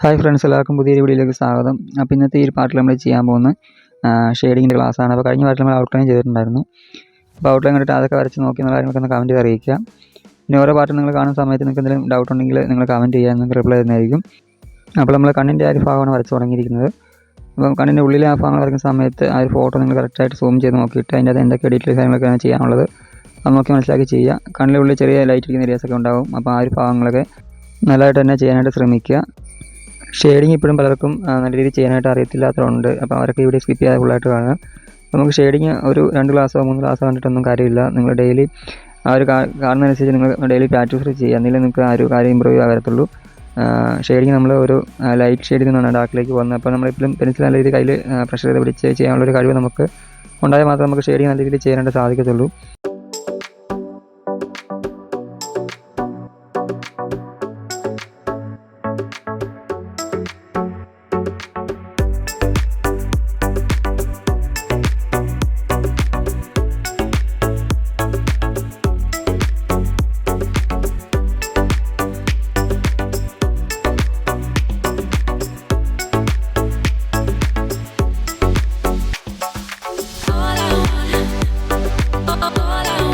Hi friends, എല്ലാവർക്കും പുതിയൊരു വീഡിയോയിലേക്ക് സ്വാഗതം. അപ്പോൾ ഇന്നത്തെ ഈ പാർട്ടിൽ നമ്മൾ ചെയ്യാൻ പോകുന്നത് ഷെയ്ഡിങ്ങിൻ്റെ ക്ലാസ്സാണ്. അപ്പോൾ കഴിഞ്ഞ പാർട്ടിൽ നമ്മൾ ഔട്ട്ലൈൻ ചെയ്തിട്ടുണ്ടായിരുന്നു. അപ്പോൾ ഔട്ട്ലൈൻ കണ്ടിട്ട് അതൊക്കെ വരച്ച് നോക്കി എന്നുള്ള കാര്യങ്ങളൊക്കെ കമൻറ്റ് ചെയ്ത് അറിയിക്കുക. പിന്നെ ഓരോ പാർട്ടും നിങ്ങൾ കാണുന്ന സമയത്ത് നിങ്ങൾക്ക് എന്തെങ്കിലും ഡൗട്ട് ഉണ്ടെങ്കിൽ നിങ്ങൾ കമൻറ്റ് ചെയ്യാൻ നിങ്ങൾക്ക് റിപ്ലൈ തരുന്നതായിരിക്കും. അപ്പോൾ നമ്മൾ കണ്ണിൻ്റെ ആ ഒരു ഭാഗമാണ് വരച്ച് തുടങ്ങിയിരിക്കുന്നത്. അപ്പം കണ്ണിൻ്റെ ഉള്ളിലെ ആ ഭാഗങ്ങൾ വരയ്ക്കുന്ന സമയത്ത് ആ ഒരു ഫോട്ടോ നിങ്ങൾ കറക്റ്റായിട്ട് സൂം ചെയ്ത് നോക്കിയിട്ട് അതിൻ്റെ അത് എന്തൊക്കെ ഡീറ്റെയിൽസ് കാര്യങ്ങളൊക്കെയാണ് ചെയ്യാനുള്ളത് അത് നോക്കി മനസ്സിലാക്കി ചെയ്യുക. കണ്ണിൻ്റെ ഉള്ളിൽ ചെറിയ ലൈറ്റ് ഇരിക്കുന്ന ഏരിയാസൊക്കെ ഉണ്ടാകും. അപ്പോൾ ആ ഒരു ഭാഗങ്ങളൊക്കെ നല്ലതായിട്ട് തന്നെ ചെയ്യാനായിട്ട് ശ്രമിക്കുക. ഷെയ്ഡിങ് ഇപ്പോഴും പലർക്കും നല്ല രീതിയിൽ ചെയ്യാനായിട്ട് അറിയത്തില്ലാത്തതുകൊണ്ട് അപ്പോൾ അവരൊക്കെ ഇവിടെ സ്കിപ്പ് ചെയ്യാതെ ഫുള്ളായിട്ട് കാണുക. നമുക്ക് ഷെയ്ഡിങ് ഒരു 2 ക്ലാസ്സോ 3 ക്ലാസ്സോ കണ്ടിട്ടൊന്നും കാര്യമില്ല. നിങ്ങൾ ഡെയിലി ആ ഒരു കാണുന്നതനുസരിച്ച് നിങ്ങൾ ഡെയിലി പ്രാക്ടീസ് ചെയ്യുക. എന്നില്ല നിങ്ങൾക്ക് ആ ഒരു കാര്യം ഇമ്പ്രൂവ് ചെയ്യാൻ വരത്തുള്ളൂ. ഷെയ്ഡിങ് നമ്മൾ ഒരു ലൈറ്റ് ഷെയ്ഡിൽ നിന്നാണ് ഡാർക്കിലേക്ക് പോകുന്നത്. അപ്പോൾ നമ്മളെപ്പോഴും പെൻസിൽ നല്ല രീതിയിൽ കയ്യിൽ പ്രഷർ ചെയ്ത് പിടിച്ച് ചെയ്യാനുള്ളൊരു കഴിവ് നമുക്ക് ഉണ്ടായാൽ മാത്രമേ നമുക്ക് ഷെയ്ഡിങ് നല്ല രീതിയിൽ ചെയ്യാനായിട്ട് സാധിക്കത്തുള്ളൂ. All I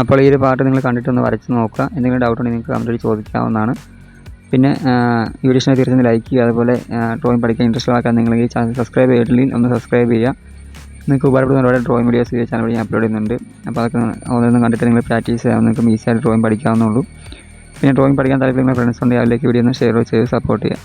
അപ്പോൾ ഈ ഒരു പാർട്ട് നിങ്ങൾ കണ്ടിട്ടൊന്ന് വരച്ച് നോക്കുക. എന്തെങ്കിലും ഡൗട്ട് ഉണ്ടെങ്കിൽ നിങ്ങൾക്ക് കമൻറ്റിൽ ചോദിക്കാവുന്നതാണ്. പിന്നെ വീഡിയോസിനെ തീർച്ചയായും ലൈക്ക് ചെയ്യുക. അതുപോലെ ഡ്രോയിങ് പഠിക്കാൻ ഇൻട്രസ്റ്റ് ആക്കാൻ നിങ്ങൾ ഈ ചാനൽ സബ്സ്ക്രൈബ് ചെയ്തിട്ടില്ലെങ്കിൽ ഒന്ന് സബ്സ്ക്രൈബ് ചെയ്യുക. നിങ്ങൾക്ക് ഉപകാരപ്പെടുന്ന ഒരുപാട് ഡ്രോയിങ് വീഡിയോസ് ഈ ചാനൽ വഴി അപ്ലോഡ് ചെയ്യുന്നുണ്ട്. അപ്പോൾ അതൊക്കെ ഒന്നൊന്നും കണ്ടിട്ട് നിങ്ങൾ പ്രാക്ടീസ് ചെയ്യാൻ നിങ്ങൾക്ക് ഈസിയായിട്ട് ഡ്രോയിങ് പഠിക്കാവുന്നുള്ളൂ. പിന്നെ ഡ്രോയിങ് പഠിക്കാൻ താല്പര്യമുള്ള ഫ്രണ്ട്സ് ഉണ്ടെങ്കിൽ അതിലേക്ക് വീഡിയോ ഒന്ന് ഷെയർ ചെയ്ത് സപ്പോർട്ട് ചെയ്യുക.